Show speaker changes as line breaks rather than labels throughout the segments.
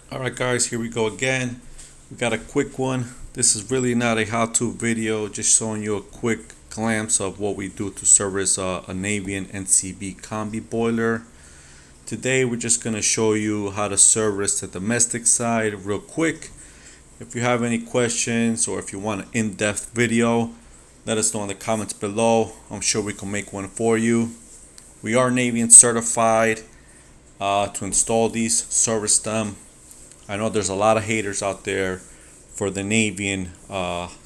Alright guys, here we go again. We got a quick one. This is really not a how-to video, just showing you a quick glance of what we do to service a Navien NCB combi boiler. Today we're just going to show you how to service the domestic side real quick. If you have any questions or if you want an in-depth video, let us know in the comments below. I'm sure we can make one for you. We are Navien certified to install these, service them. I know there's a lot of haters out there for the Navien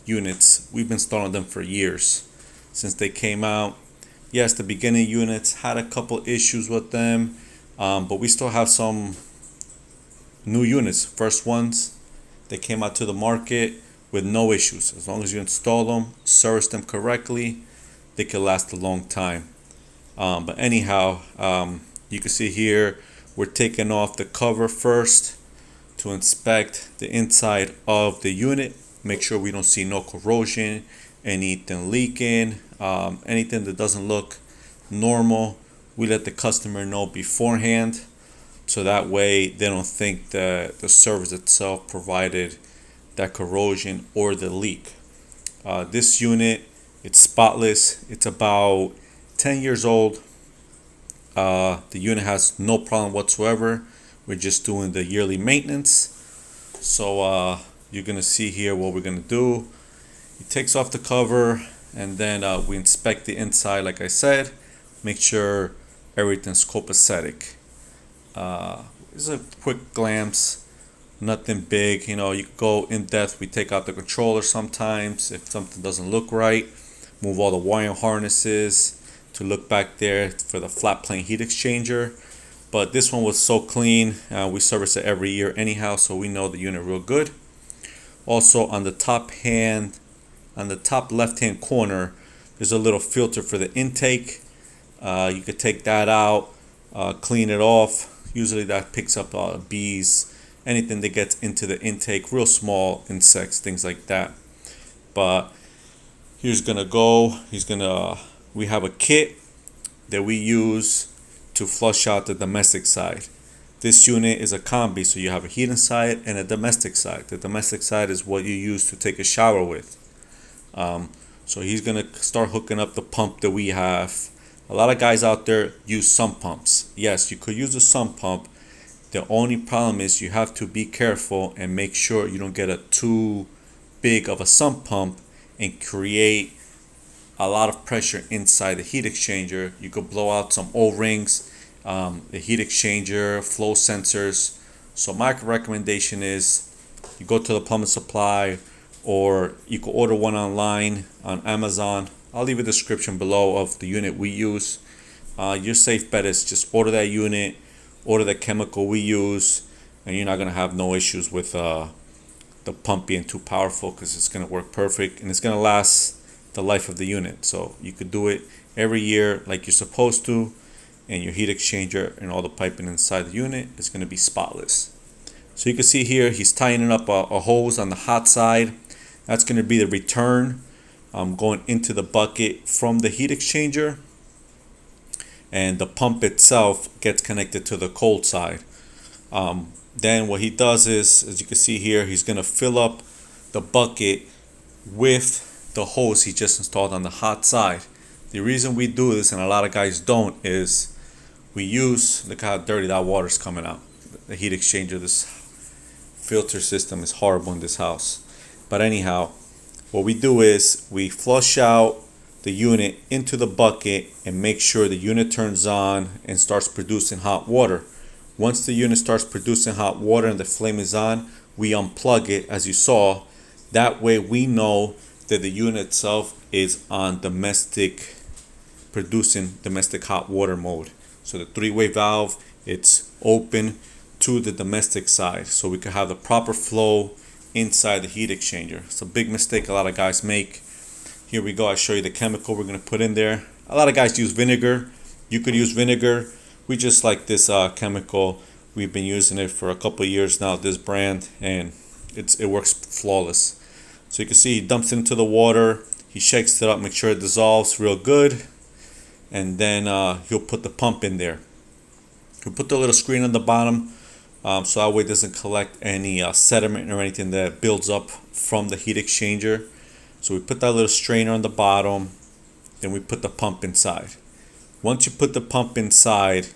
units. We've been installing them for years, since they came out. Yes, the beginning units had a couple issues with them, but we still have some new units, first ones that came out to the market with no issues. As long as you install them, service them correctly, they can last a long time. But anyhow, you can see here we're taking off the cover first to inspect the inside of the unit, make sure we don't see no corrosion, anything leaking, anything that doesn't look normal. We let the customer know beforehand, so that way they don't think that the service itself provided that corrosion or the leak. This unit, it's spotless. It's about 10 years old. The unit has no problem whatsoever. We're just doing the yearly maintenance. So you're gonna see here what we're gonna do. He takes off the cover, and then we inspect the inside, like I said, make sure everything's copacetic. This is a quick glance, nothing big. You know, you could go in depth. We take out the controller sometimes if something doesn't look right, move all the wiring harnesses to look back there for the flat plane heat exchanger. But this one was so clean. We service it every year anyhow, so we know the unit real good. Also on the top left hand corner, there's a little filter for the intake. You could take that out, clean it off. Usually that picks up bees, anything that gets into the intake, real small insects, things like that. But here's gonna go. We have a kit that we use to flush out the domestic side. This unit is a combi, so you have a heating side and a domestic side. The domestic side is what you use to take a shower with. So he's gonna start hooking up the pump that we have. A lot of guys out there use sump pumps. Yes, you could use a sump pump. The only problem is you have to be careful and make sure you don't get a too big of a sump pump and create a lot of pressure inside the heat exchanger. You could blow out some O-rings, the heat exchanger, flow sensors. So my recommendation is you go to the plumbing supply, or you can order one online on Amazon. I'll leave a description below of the unit we use. Your safe bet is just order that unit, order the chemical we use, and you're not gonna have no issues with the pump being too powerful, because it's gonna work perfect and it's gonna last the life of the unit. So you could do it every year like you're supposed to, and your heat exchanger and all the piping inside the unit is going to be spotless. So you can see here he's tightening up a hose on the hot side. That's going to be the return going into the bucket from the heat exchanger, and the pump itself gets connected to the cold side. Then what he does is, as you can see here, he's going to fill up the bucket with the hose he just installed on the hot side. The reason we do this, and a lot of guys don't, is we use, look how dirty that water's coming out. The heat exchanger, this filter system is horrible in this house. But anyhow, what we do is we flush out the unit into the bucket and make sure the unit turns on and starts producing hot water. Once the unit starts producing hot water and the flame is on, we unplug it, as you saw. That way we know that the unit itself is on producing domestic hot water mode. So the three-way valve, it's open to the domestic side, so we can have the proper flow inside the heat exchanger. It's a big mistake a lot of guys make. Here we go. I show you the chemical we're going to put in there. A lot of guys use vinegar. You could use vinegar. We just like this chemical. We've been using it for a couple of years now, this brand, and it works flawless. So you can see he dumps it into the water, he shakes it up, make sure it dissolves real good, and then he'll put the pump in there. He'll put the little screen on the bottom so that way it doesn't collect any sediment or anything that builds up from the heat exchanger. So we put that little strainer on the bottom, then we put the pump inside. Once you put the pump inside,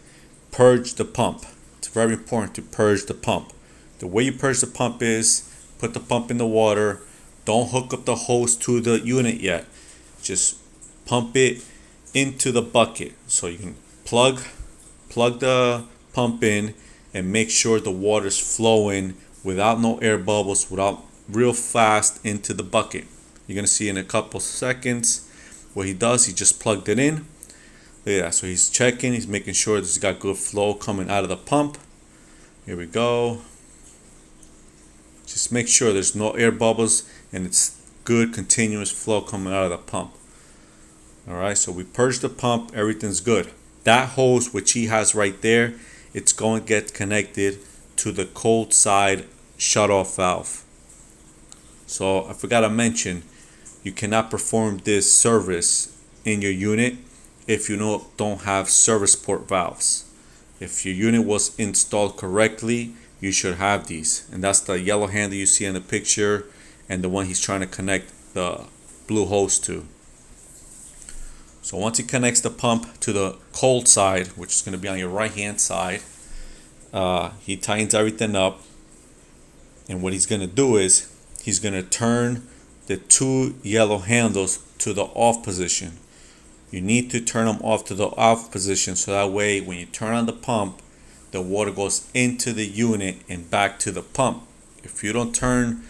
purge the pump. It's very important to purge the pump. The way you purge the pump is put the pump in the water. Don't hook up the hose to the unit yet. Just pump it into the bucket. So you can plug the pump in and make sure the water's flowing without no air bubbles, without real fast into the bucket. You're gonna see in a couple seconds what he does. He just plugged it in. Yeah, so he's checking, he's making sure this got good flow coming out of the pump. Here we go. Just make sure there's no air bubbles and it's good continuous flow coming out of the pump. Alright, so we purged the pump, everything's good. That hose which he has right there, it's going to get connected to the cold side shutoff valve. So I forgot to mention, you cannot perform this service in your unit if you don't have service port valves. If your unit was installed correctly, you should have these. And that's the yellow handle you see in the picture and the one he's trying to connect the blue hose to. So once he connects the pump to the cold side, which is going to be on your right hand side, he tightens everything up. And what he's going to do is he's going to turn the two yellow handles to the off position. You need to turn them off to the off position so that way when you turn on the pump, the water goes into the unit and back to the pump. If you don't turn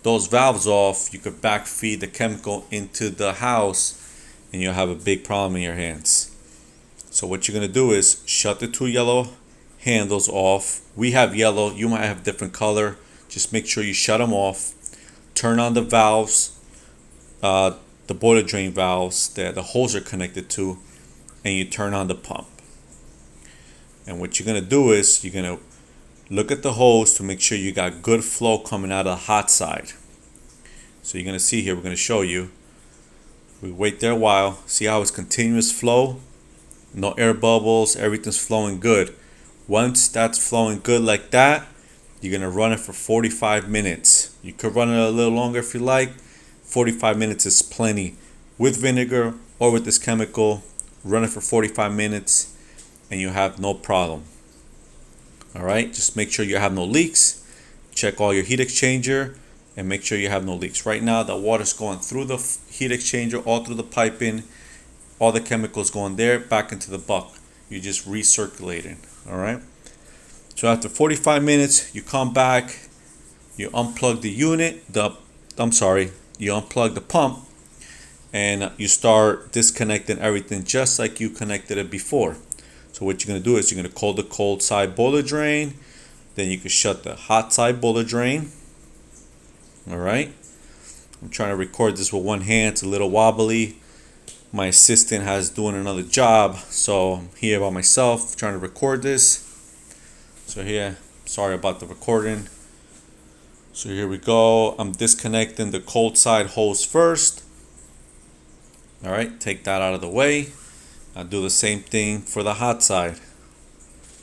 those valves off, you could backfeed the chemical into the house and you'll have a big problem in your hands. So what you're going to do is shut the two yellow handles off. We have yellow, you might have different color. Just make sure you shut them off. Turn on the valves, the boiler drain valves that the hose are connected to, and you turn on the pump. And what you're going to do is you're going to look at the hose to make sure you got good flow coming out of the hot side. So you're going to see here, we're going to show you. We wait there a while, see how it's continuous flow, no air bubbles, everything's flowing good. Once that's flowing good like that, you're going to run it for 45 minutes. You could run it a little longer if you like. 45 minutes is plenty. With vinegar or with this chemical, run it for 45 minutes and you have no problem. Alright, just make sure you have no leaks. Check all your heat exchanger and make sure you have no leaks. Right now the water's going through the heat exchanger, all through the piping. All the chemicals going there, back into the buck. You're just recirculating. Alright. So after 45 minutes, you come back, you unplug the unit, you unplug the pump, and you start disconnecting everything just like you connected it before. So what you're going to do is you're going to call the cold side boiler drain, then you can shut the hot side boiler drain. Alright. I'm trying to record this with one hand, it's a little wobbly. My assistant has doing another job, so I'm here by myself trying to record this. So here, sorry about the recording. So here we go. I'm disconnecting the cold side hose first. Alright, take that out of the way. I'll do the same thing for the hot side.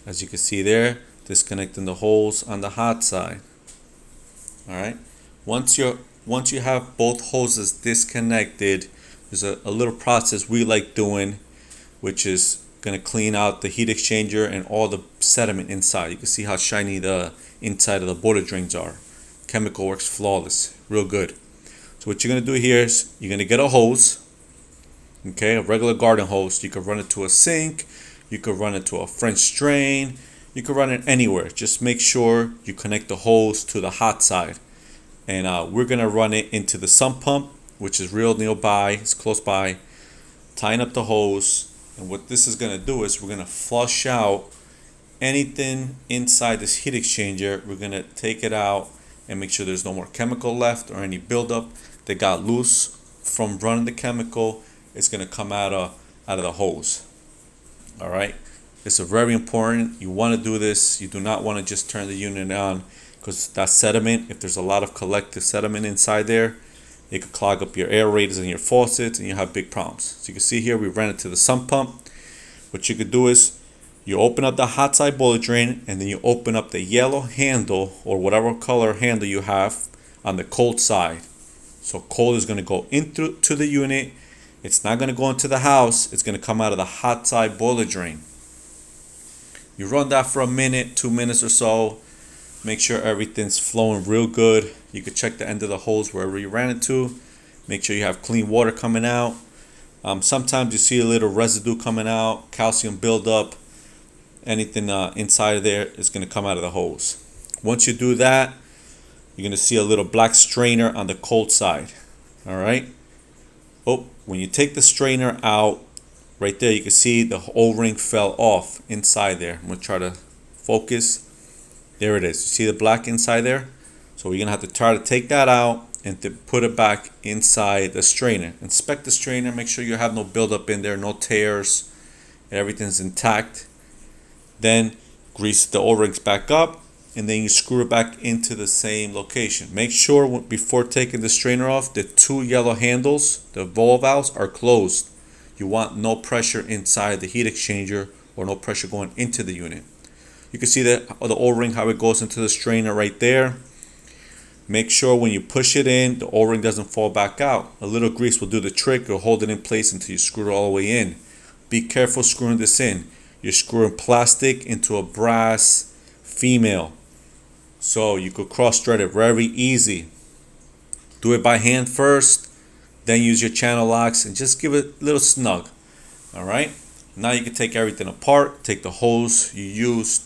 As you can see there, disconnecting the hose on the hot side. Alright, once you have both hoses disconnected, there's a little process we like doing, which is going to clean out the heat exchanger and all the sediment inside. You can see how shiny the inside of the boiler drains are. Chemical works flawless, real good. So what you're going to do here is you're going to get a hose, okay, a regular garden hose. You could run it to a sink, you could run it to a French drain, you could run it anywhere. Just make sure you connect the hose to the hot side. And we're going to run it into the sump pump, which is real nearby, it's close by. Tying up the hose. And what this is going to do is we're going to flush out anything inside this heat exchanger. We're going to take it out and make sure there's no more chemical left or any buildup that got loose from running the chemical. It's going to come out of the hose. All right. It's very important. You want to do this. You do not want to just turn the unit on, because that sediment, if there's a lot of collective sediment inside there, it could clog up your aerators and your faucets and you have big problems. So you can see here we ran it to the sump pump. What you could do is You open up the hot side boiler drain, and then you open up the yellow handle or whatever color handle you have on the cold side. So cold is going to go into the unit. It's not going to go into the house. It's going to come out of the hot side boiler drain. You run that for a minute, 2 minutes or so. Make sure everything's flowing real good. You could check the end of the hose wherever you ran it to. Make sure you have clean water coming out. Sometimes you see a little residue coming out, calcium buildup. Anything inside of there is going to come out of the hose. Once you do that, you're going to see a little black strainer on the cold side. All right. Oh, when you take the strainer out, right there, you can see the O-ring fell off inside there. I'm going to try to focus. There it is. You see the black inside there? So we're going to have to try to take that out and to put it back inside the strainer. Inspect the strainer. Make sure you have no buildup in there, no tears. Everything's intact. Then grease the O-rings back up, and then you screw it back into the same location. Make sure before taking the strainer off, the 2 yellow handles, the valves, are closed. You want no pressure inside the heat exchanger or no pressure going into the unit. You can see that the O-ring, how it goes into the strainer right there. Make sure when you push it in, the O-ring doesn't fall back out. A little grease will do the trick. Or hold it in place until you screw it all the way in. Be careful screwing this in. You're screwing plastic into a brass female. So you could cross thread it very easy. Do it by hand first, then use your channel locks and just give it a little snug. All right. Now you can take everything apart. Take the hose you used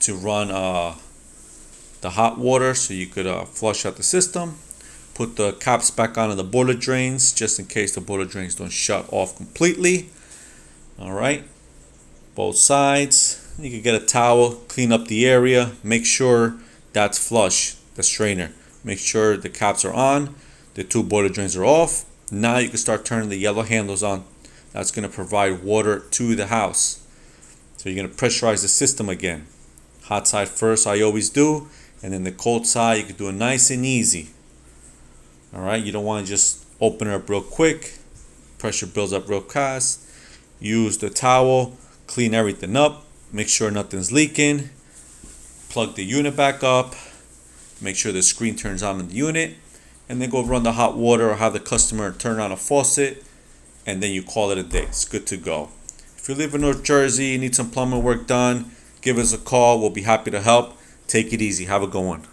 to run the hot water so you could flush out the system. Put the caps back on the boiler drains just in case the boiler drains don't shut off completely. All right. Both sides. You can get a towel, clean up the area, make sure that's flush, the strainer. Make sure the caps are on, the 2 boiler drains are off. Now you can start turning the yellow handles on. That's going to provide water to the house. So you're going to pressurize the system again. Hot side first, I always do, and then the cold side, you can do it nice and easy. All right, you don't want to just open it up real quick. Pressure builds up real fast. Use the towel. Clean everything up, make sure nothing's leaking, plug the unit back up, make sure the screen turns on in the unit, and then go run the hot water or have the customer turn on a faucet, and then you call it a day. It's good to go. If you live in North Jersey, you need some plumbing work done, give us a call. We'll be happy to help. Take it easy. Have a good one.